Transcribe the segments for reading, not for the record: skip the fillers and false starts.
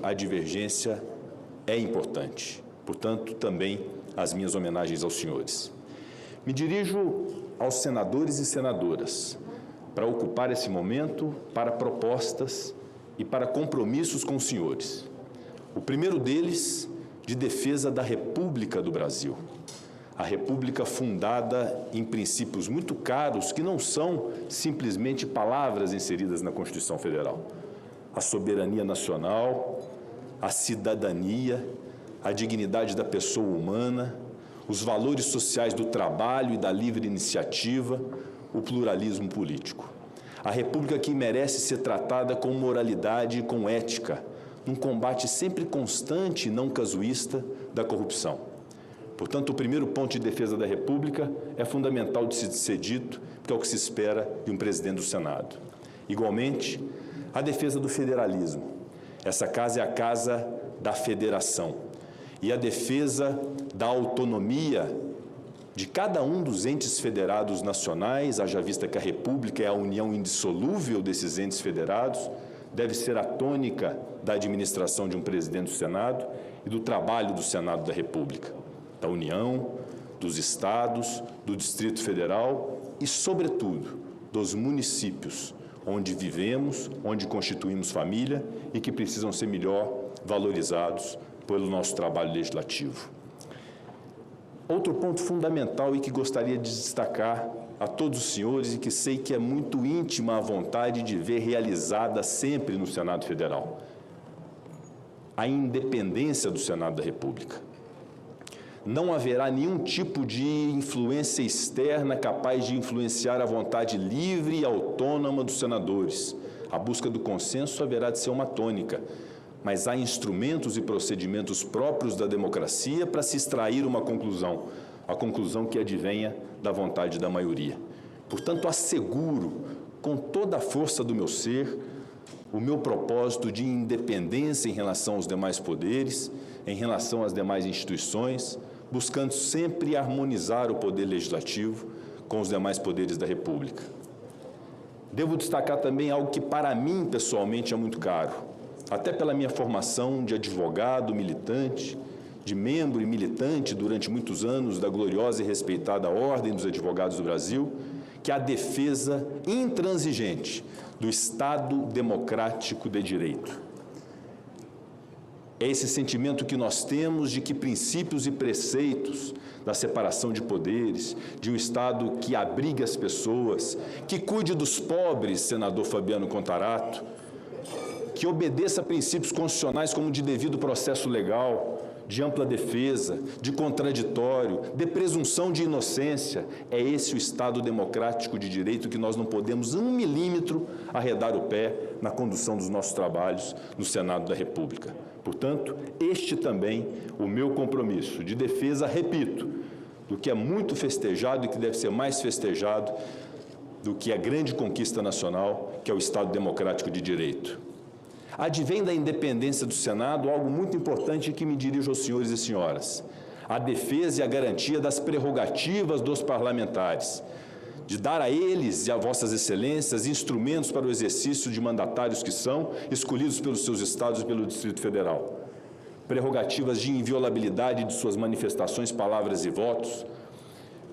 a divergência é importante. Portanto, também as minhas homenagens aos senhores. Me dirijo aos senadores e senadoras para ocupar esse momento para propostas e para compromissos com os senhores. O primeiro deles, de defesa da República do Brasil. A República fundada em princípios muito caros que não são simplesmente palavras inseridas na Constituição Federal. A soberania nacional, a cidadania, a dignidade da pessoa humana, os valores sociais do trabalho e da livre iniciativa, o pluralismo político. A República que merece ser tratada com moralidade e com ética, num combate sempre constante e não casuísta da corrupção. Portanto, o primeiro ponto de defesa da República é fundamental de ser dito, porque é o que se espera de um presidente do Senado. Igualmente, a defesa do federalismo. Essa casa é a casa da federação. E a defesa da autonomia de cada um dos entes federados nacionais, haja vista que a República é a união indissolúvel desses entes federados, deve ser a tônica da administração de um presidente do Senado e do trabalho do Senado da República, da União, dos estados, do Distrito Federal e, sobretudo, dos municípios, onde vivemos, onde constituímos família e que precisam ser melhor valorizados pelo nosso trabalho legislativo. Outro ponto fundamental e que gostaria de destacar a todos os senhores e que sei que é muito íntima a vontade de ver realizada sempre no Senado Federal: a independência do Senado da República. Não haverá nenhum tipo de influência externa capaz de influenciar a vontade livre e autônoma dos senadores. A busca do consenso haverá de ser uma tônica, mas há instrumentos e procedimentos próprios da democracia para se extrair uma conclusão, a conclusão que advenha da vontade da maioria. Portanto, asseguro, com toda a força do meu ser, o meu propósito de independência em relação aos demais poderes, em relação às demais instituições, buscando sempre harmonizar o poder legislativo com os demais poderes da República. Devo destacar também algo que, para mim, pessoalmente, é muito caro, até pela minha formação de advogado, militante, de membro e militante durante muitos anos da gloriosa e respeitada Ordem dos Advogados do Brasil, que é a defesa intransigente do Estado democrático de direito. É esse sentimento que nós temos de que princípios e preceitos da separação de poderes, de um Estado que abrigue as pessoas, que cuide dos pobres, senador Fabiano Contarato, que obedeça a princípios constitucionais como de devido processo legal, de ampla defesa, de contraditório, de presunção de inocência. É esse o Estado democrático de direito que nós não podemos, 1 milímetro, arredar o pé na condução dos nossos trabalhos no Senado da República. Portanto, este também o meu compromisso de defesa, repito, do que é muito festejado e que deve ser mais festejado do que a grande conquista nacional, que é o Estado democrático de direito. Advém da independência do Senado algo muito importante que me dirijo aos senhores e senhoras: a defesa e a garantia das prerrogativas dos parlamentares, de dar a eles e a vossas excelências instrumentos para o exercício de mandatários que são escolhidos pelos seus estados e pelo Distrito Federal. Prerrogativas de inviolabilidade de suas manifestações, palavras e votos,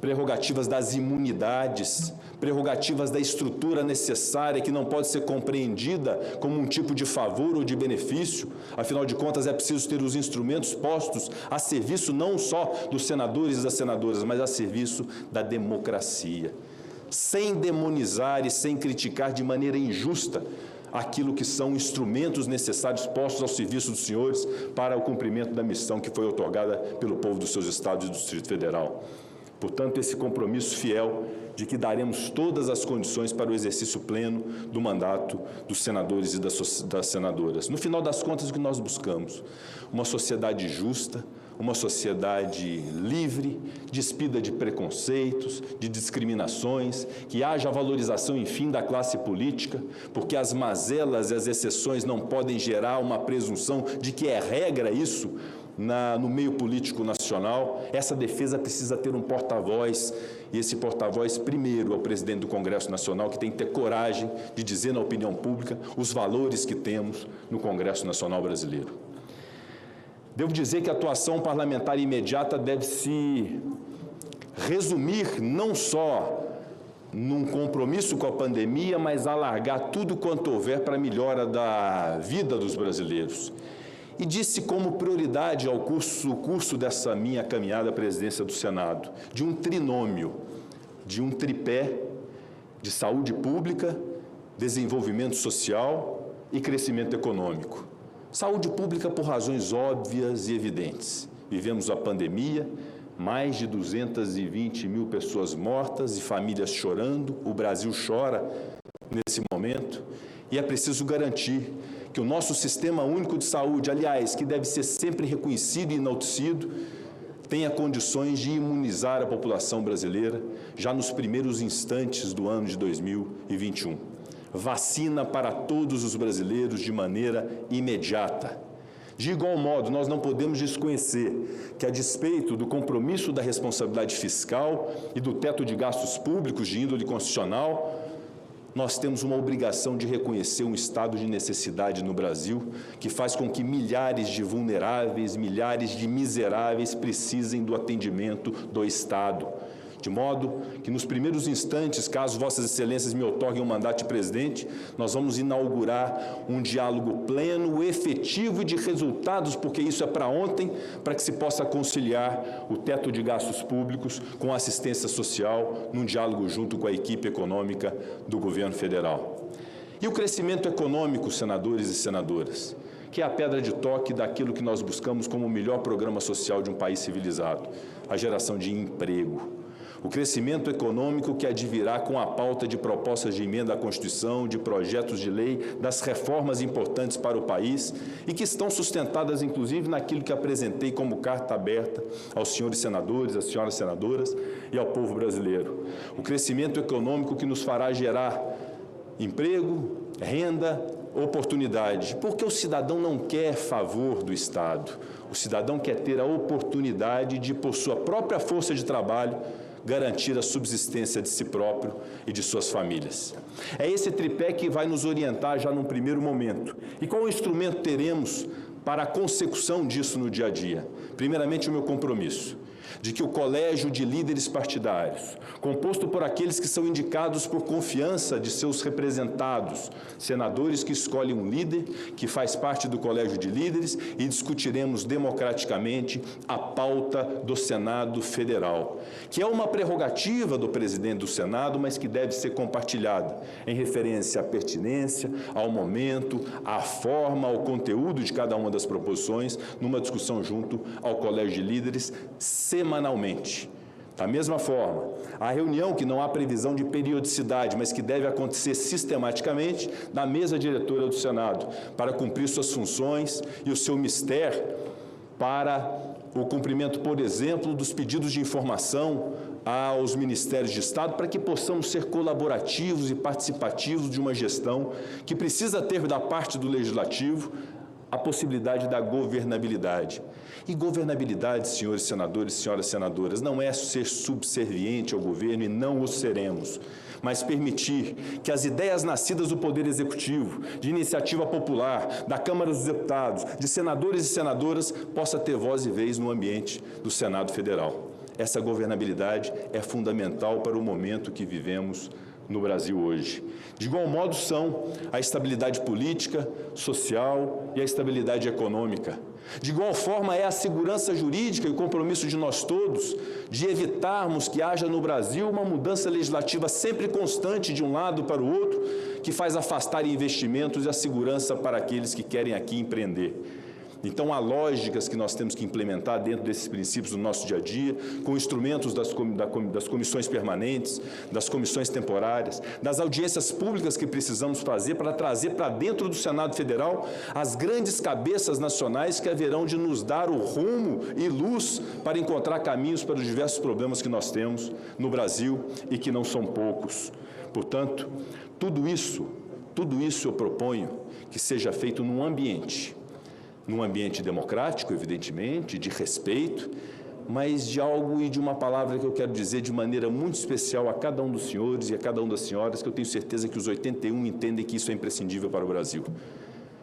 prerrogativas das imunidades, prerrogativas da estrutura necessária que não pode ser compreendida como um tipo de favor ou de benefício. Afinal de contas, é preciso ter os instrumentos postos a serviço não só dos senadores e das senadoras, mas a serviço da democracia, sem demonizar e sem criticar de maneira injusta aquilo que são instrumentos necessários postos ao serviço dos senhores para o cumprimento da missão que foi otorgada pelo povo dos seus estados e do Distrito Federal. Portanto, esse compromisso fiel de que daremos todas as condições para o exercício pleno do mandato dos senadores e das senadoras. No final das contas, o que nós buscamos? Uma sociedade justa, uma sociedade livre, despida de preconceitos, de discriminações, que haja a valorização, enfim, da classe política, porque as mazelas e as exceções não podem gerar uma presunção de que é regra isso, no meio político nacional. Essa defesa precisa ter um porta-voz, e esse porta-voz, primeiro, é o presidente do Congresso Nacional, que tem que ter coragem de dizer na opinião pública os valores que temos no Congresso Nacional brasileiro. Devo dizer que a atuação parlamentar imediata deve se resumir não só num compromisso com a pandemia, mas alargar tudo quanto houver para a melhora da vida dos brasileiros. E disse como prioridade ao curso dessa minha caminhada à presidência do Senado, de um trinômio, de um tripé de saúde pública, desenvolvimento social e crescimento econômico. Saúde pública por razões óbvias e evidentes. Vivemos a pandemia, mais de 220 mil pessoas mortas e famílias chorando. O Brasil chora nesse momento e é preciso garantir que o nosso Sistema Único de Saúde, aliás, que deve ser sempre reconhecido e enaltecido, tenha condições de imunizar a população brasileira já nos primeiros instantes do ano de 2021. Vacina para todos os brasileiros de maneira imediata. De igual modo, nós não podemos desconhecer que, a despeito do compromisso da responsabilidade fiscal e do teto de gastos públicos de índole constitucional, nós temos uma obrigação de reconhecer um estado de necessidade no Brasil que faz com que milhares de vulneráveis, milhares de miseráveis precisem do atendimento do Estado. De modo que, nos primeiros instantes, caso Vossas Excelências me outorguem um mandato de presidente, nós vamos inaugurar um diálogo pleno, efetivo e de resultados, porque isso é para ontem, para que se possa conciliar o teto de gastos públicos com a assistência social, num diálogo junto com a equipe econômica do governo federal. E o crescimento econômico, senadores e senadoras, que é a pedra de toque daquilo que nós buscamos como o melhor programa social de um país civilizado, a geração de emprego. O crescimento econômico que advirá com a pauta de propostas de emenda à Constituição, de projetos de lei, das reformas importantes para o país e que estão sustentadas, inclusive, naquilo que apresentei como carta aberta aos senhores senadores, às senhoras senadoras e ao povo brasileiro. O crescimento econômico que nos fará gerar emprego, renda, oportunidade, porque o cidadão não quer favor do Estado. O cidadão quer ter a oportunidade de, por sua própria força de trabalho, garantir a subsistência de si próprio e de suas famílias. É esse tripé que vai nos orientar já num primeiro momento. E qual instrumento teremos para a consecução disso no dia a dia? Primeiramente, o meu compromisso de que o colégio de líderes partidários, composto por aqueles que são indicados por confiança de seus representados, senadores que escolhem um líder, que faz parte do colégio de líderes, e discutiremos democraticamente a pauta do Senado Federal, que é uma prerrogativa do presidente do Senado, mas que deve ser compartilhada em referência à pertinência, ao momento, à forma, ao conteúdo de cada uma das proposições, numa discussão junto ao colégio de líderes, semanalmente. Da mesma forma, a reunião que não há previsão de periodicidade, mas que deve acontecer sistematicamente na mesa diretora do Senado, para cumprir suas funções e o seu mistério para o cumprimento, por exemplo, dos pedidos de informação aos Ministérios de Estado, para que possamos ser colaborativos e participativos de uma gestão que precisa ter da parte do Legislativo a possibilidade da governabilidade. E governabilidade, senhores senadores e senhoras senadoras, não é ser subserviente ao governo, e não o seremos, mas permitir que as ideias nascidas do Poder Executivo, de iniciativa popular, da Câmara dos Deputados, de senadores e senadoras, possa ter voz e vez no ambiente do Senado Federal. Essa governabilidade é fundamental para o momento que vivemos no Brasil hoje. De igual modo são a estabilidade política, social e a estabilidade econômica. De igual forma é a segurança jurídica e o compromisso de nós todos de evitarmos que haja no Brasil uma mudança legislativa sempre constante de um lado para o outro, que faz afastar investimentos e a segurança para aqueles que querem aqui empreender. Então, há lógicas que nós temos que implementar dentro desses princípios do nosso dia a dia, com instrumentos das comissões permanentes, das comissões temporárias, das audiências públicas que precisamos fazer para trazer para dentro do Senado Federal as grandes cabeças nacionais que haverão de nos dar o rumo e luz para encontrar caminhos para os diversos problemas que nós temos no Brasil e que não são poucos. Portanto, tudo isso eu proponho que seja feito num ambiente num ambiente democrático, evidentemente, de respeito, mas de algo e de uma palavra que eu quero dizer de maneira muito especial a cada um dos senhores e a cada uma das senhoras, que eu tenho certeza que os 81 entendem que isso é imprescindível para o Brasil,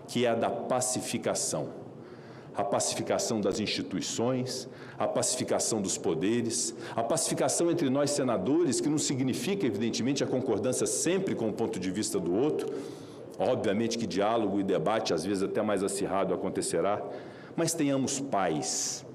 que é a da pacificação. A pacificação das instituições, a pacificação dos poderes, a pacificação entre nós senadores, que não significa, evidentemente, a concordância sempre com o ponto de vista do outro. Obviamente que diálogo e debate, às vezes até mais acirrado, acontecerá, mas tenhamos paz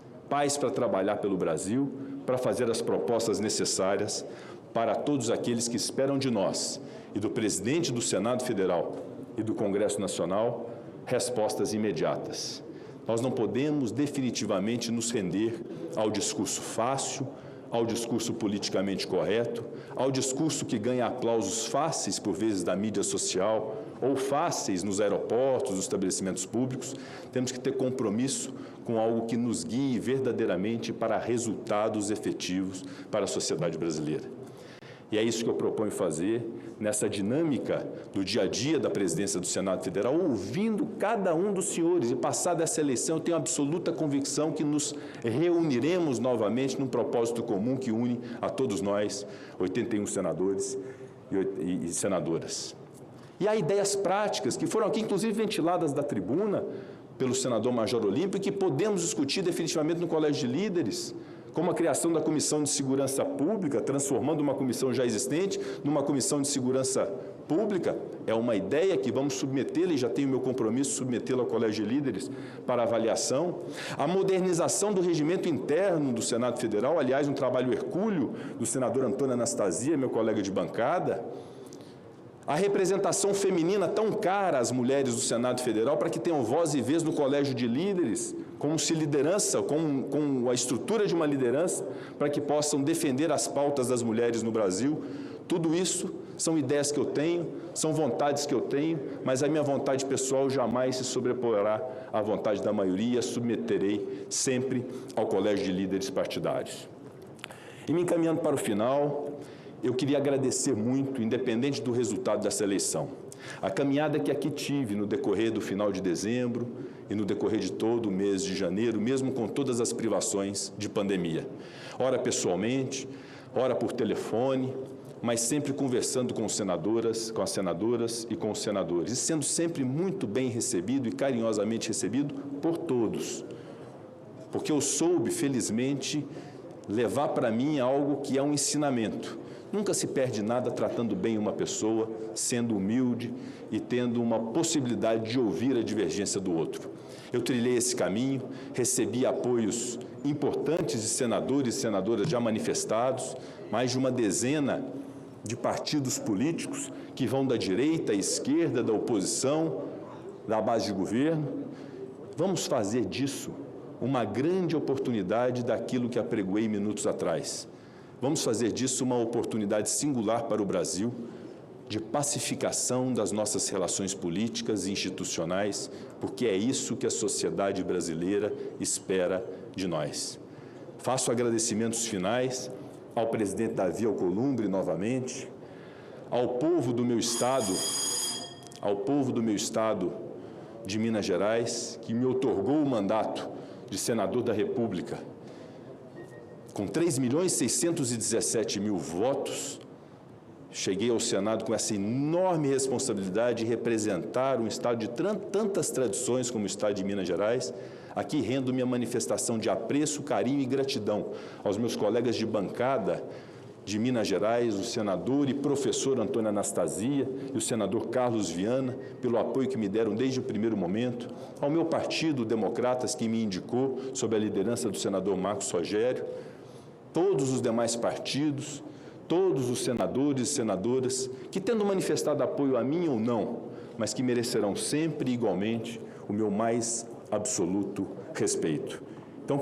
para trabalhar pelo Brasil, para fazer as propostas necessárias para todos aqueles que esperam de nós e do presidente do Senado Federal e do Congresso Nacional respostas imediatas. Nós não podemos definitivamente nos render ao discurso fácil, ao discurso politicamente correto, ao discurso que ganha aplausos fáceis, por vezes, da mídia social, ou fáceis nos aeroportos, nos estabelecimentos públicos. Temos que ter compromisso com algo que nos guie verdadeiramente para resultados efetivos para a sociedade brasileira. E é isso que eu proponho fazer nessa dinâmica do dia a dia da presidência do Senado Federal, ouvindo cada um dos senhores. E passada essa eleição, eu tenho absoluta convicção que nos reuniremos novamente num propósito comum que une a todos nós, 81 senadores e senadoras. E há ideias práticas que foram aqui, inclusive, ventiladas da tribuna pelo senador Major Olímpio, que podemos discutir definitivamente no Colégio de Líderes, como a criação da Comissão de Segurança Pública, transformando uma comissão já existente numa Comissão de Segurança Pública. É uma ideia que vamos submetê-la, e já tenho meu compromisso de submetê-la ao Colégio de Líderes para avaliação. A modernização do regimento interno do Senado Federal, aliás, um trabalho hercúleo do senador Antônio Anastasia, meu colega de bancada. A representação feminina tão cara às mulheres do Senado Federal, para que tenham voz e vez no Colégio de Líderes, como se liderança, com a estrutura de uma liderança, para que possam defender as pautas das mulheres no Brasil. Tudo isso são ideias que eu tenho, são vontades que eu tenho, mas a minha vontade pessoal jamais se sobreporá à vontade da maioria, submeterei sempre ao Colégio de Líderes partidários. E me encaminhando para o final, eu queria agradecer muito, independente do resultado dessa eleição, a caminhada que aqui tive no decorrer do final de dezembro e no decorrer de todo o mês de janeiro, mesmo com todas as privações de pandemia. Ora pessoalmente, ora por telefone, mas sempre conversando com as senadoras e com os senadores, e sendo sempre muito bem recebido e carinhosamente recebido por todos. Porque eu soube, felizmente, levar para mim algo que é um ensinamento. Nunca se perde nada tratando bem uma pessoa, sendo humilde e tendo uma possibilidade de ouvir a divergência do outro. Eu trilhei esse caminho, recebi apoios importantes de senadores e senadoras já manifestados, mais de uma dezena de partidos políticos que vão da direita à esquerda, da oposição, da base de governo. Vamos fazer disso uma grande oportunidade daquilo que apregoei minutos atrás. Vamos fazer disso uma oportunidade singular para o Brasil, de pacificação das nossas relações políticas e institucionais, porque é isso que a sociedade brasileira espera de nós. Faço agradecimentos finais ao presidente Davi Alcolumbre novamente, ao povo do meu estado de Minas Gerais, que me outorgou o mandato de senador da República. Com 3.617.000 votos, cheguei ao Senado com essa enorme responsabilidade de representar um estado de tantas tradições como o estado de Minas Gerais. Aqui rendo minha manifestação de apreço, carinho e gratidão aos meus colegas de bancada de Minas Gerais, o senador e professor Antônio Anastasia e o senador Carlos Viana, pelo apoio que me deram desde o primeiro momento, ao meu partido, Democratas, que me indicou sob a liderança do senador Marcos Rogério, todos os demais partidos, todos os senadores e senadoras que, tendo manifestado apoio a mim ou não, mas que merecerão sempre igualmente o meu mais absoluto respeito.